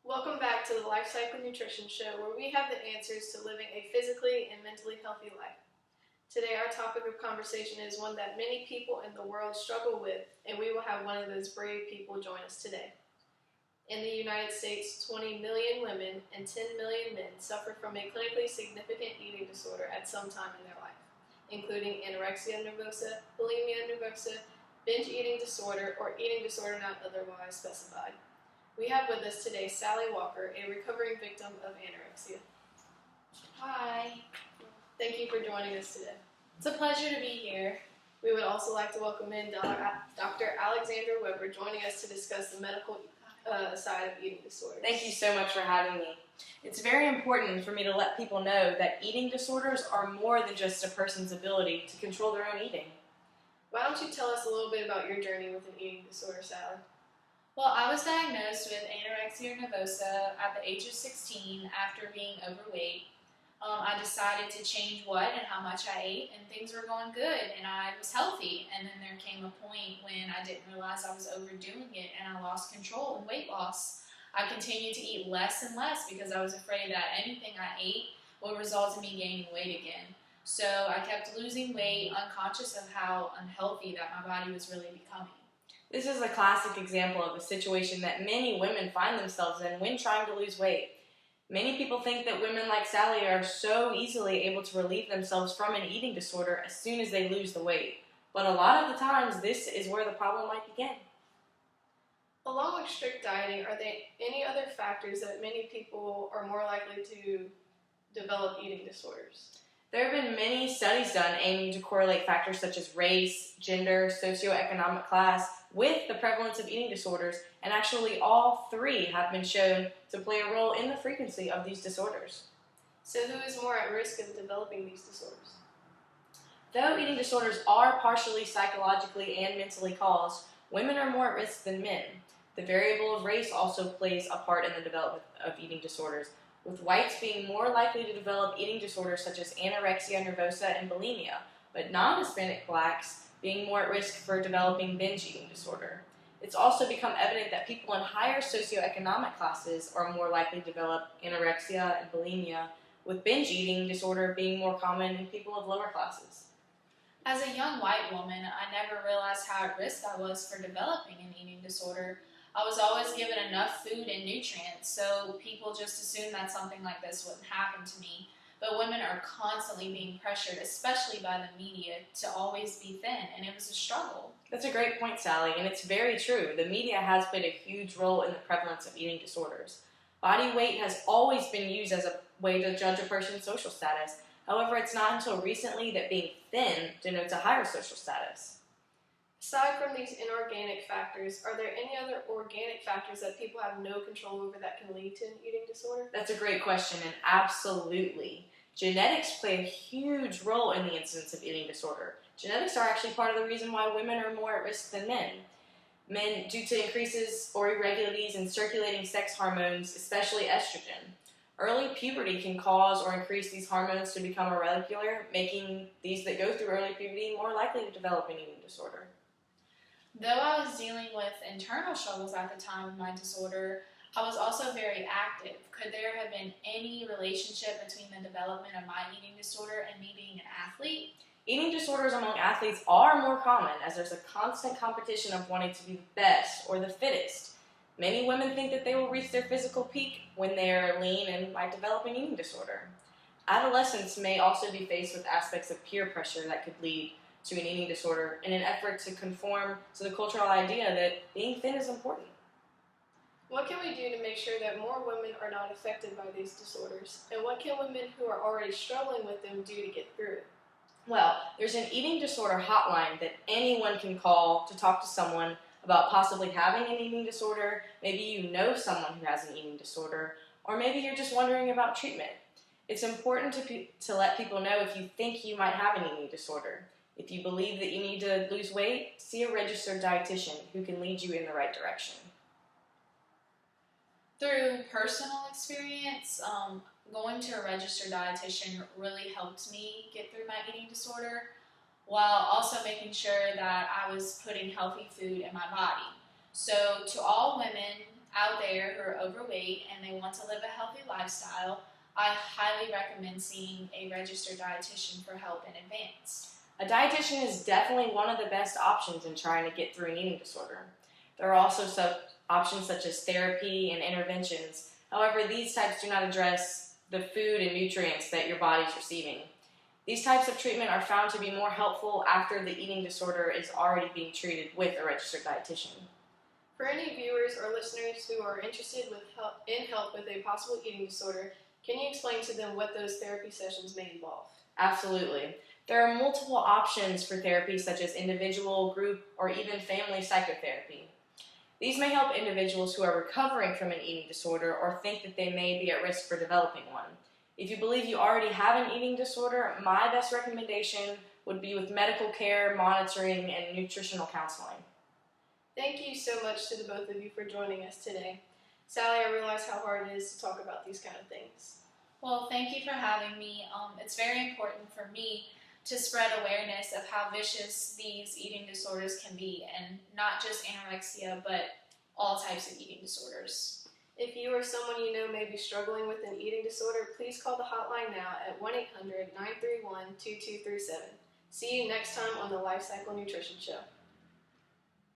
Welcome back to the Life Cycle Nutrition Show, where we have the answers to living a physically and mentally healthy life. Today, our topic of conversation is one that many people in the world struggle with, and we will have one of those brave people join us today. In the United States, 20 million women and 10 million men suffer from a clinically significant eating disorder at some time in their life, including anorexia nervosa, bulimia nervosa, binge eating disorder, or eating disorder not otherwise specified. We have with us today Sally Walker, a recovering victim of anorexia. Hi. Thank you for joining us today. It's a pleasure to be here. We would also like to welcome in Dr. Alexandra Weber, joining us to discuss the medical side of eating disorders. Thank you so much for having me. It's very important for me to let people know that eating disorders are more than just a person's ability to control their own eating. Why don't you tell us a little bit about your journey with an eating disorder, Sally? Well, I was diagnosed with anorexia nervosa at the age of 16 after being overweight. I decided to change what and how much I ate, and things were going good, and I was healthy. And then there came a point when I didn't realize I was overdoing it, and I lost control in weight loss. I continued to eat less and less because I was afraid that anything I ate would result in me gaining weight again. So I kept losing weight, unconscious of how unhealthy that my body was really becoming. This is a classic example of a situation that many women find themselves in when trying to lose weight. Many people think that women like Sally are so easily able to relieve themselves from an eating disorder as soon as they lose the weight. But a lot of the times, this is where the problem might begin. Along with strict dieting, are there any other factors that many people are more likely to develop eating disorders? There have been many studies done aiming to correlate factors such as race, gender, socioeconomic class with the prevalence of eating disorders, and actually all three have been shown to play a role in the frequency of these disorders. So who is more at risk of developing these disorders? Though eating disorders are partially psychologically and mentally caused, women are more at risk than men. The variable of race also plays a part in the development of eating disorders, with whites being more likely to develop eating disorders such as anorexia nervosa and bulimia, but non-Hispanic blacks being more at risk for developing binge eating disorder. It's also become evident that people in higher socioeconomic classes are more likely to develop anorexia and bulimia, with binge eating disorder being more common in people of lower classes. As a young white woman, I never realized how at risk I was for developing an eating disorder. I was always given enough food and nutrients, so people just assumed that something like this wouldn't happen to me. But women are constantly being pressured, especially by the media, to always be thin, and it was a struggle. That's a great point, Sally, and it's very true. The media has played a huge role in the prevalence of eating disorders. Body weight has always been used as a way to judge a person's social status. However, it's not until recently that being thin denotes a higher social status. Aside from these inorganic factors, are there any other organic factors that people have no control over that can lead to an eating disorder? That's a great question, and absolutely. Genetics play a huge role in the incidence of eating disorder. Genetics are actually part of the reason why women are more at risk than men. Men, due to increases or irregularities in circulating sex hormones, especially estrogen. Early puberty can cause or increase these hormones to become irregular, making these that go through early puberty more likely to develop an eating disorder. Though I was dealing with internal struggles at the time of my disorder, I was also very active. Could there have been any relationship between the development of my eating disorder and me being an athlete? Eating disorders among athletes are more common as there's a constant competition of wanting to be the best or the fittest. Many women think that they will reach their physical peak when they are lean and might develop an eating disorder. Adolescents may also be faced with aspects of peer pressure that could lead to an eating disorder in an effort to conform to the cultural idea that being thin is important. What can we do to make sure that more women are not affected by these disorders? And what can women who are already struggling with them do to get through it? Well, there's an eating disorder hotline that anyone can call to talk to someone about possibly having an eating disorder. Maybe you know someone who has an eating disorder, or maybe you're just wondering about treatment. It's important to let people know if you think you might have an eating disorder. If you believe that you need to lose weight, see a registered dietitian who can lead you in the right direction. Through personal experience, going to a registered dietitian really helped me get through my eating disorder. while also making sure that I was putting healthy food in my body. So, to all women out there who are overweight and they want to live a healthy lifestyle, I highly recommend seeing a registered dietitian for help in advance. A dietitian is definitely one of the best options in trying to get through an eating disorder. There are also options such as therapy and interventions. However, these types do not address the food and nutrients that your body is receiving. These types of treatment are found to be more helpful after the eating disorder is already being treated with a registered dietitian. For any viewers or listeners who are interested in help with a possible eating disorder, can you explain to them what those therapy sessions may involve? Absolutely. There are multiple options for therapy such as individual, group, or even family psychotherapy. These may help individuals who are recovering from an eating disorder or think that they may be at risk for developing one. If you believe you already have an eating disorder, my best recommendation would be with medical care, monitoring, and nutritional counseling. Thank you so much to the both of you for joining us today. Sally, I realize how hard it is to talk about these kind of things. Well, thank you for having me. It's very important for me to spread awareness of how vicious these eating disorders can be, and not just anorexia, but all types of eating disorders. If you or someone you know may be struggling with an eating disorder, please call the hotline now at 1-800-931-2237. See you next time on the Life Cycle Nutrition Show.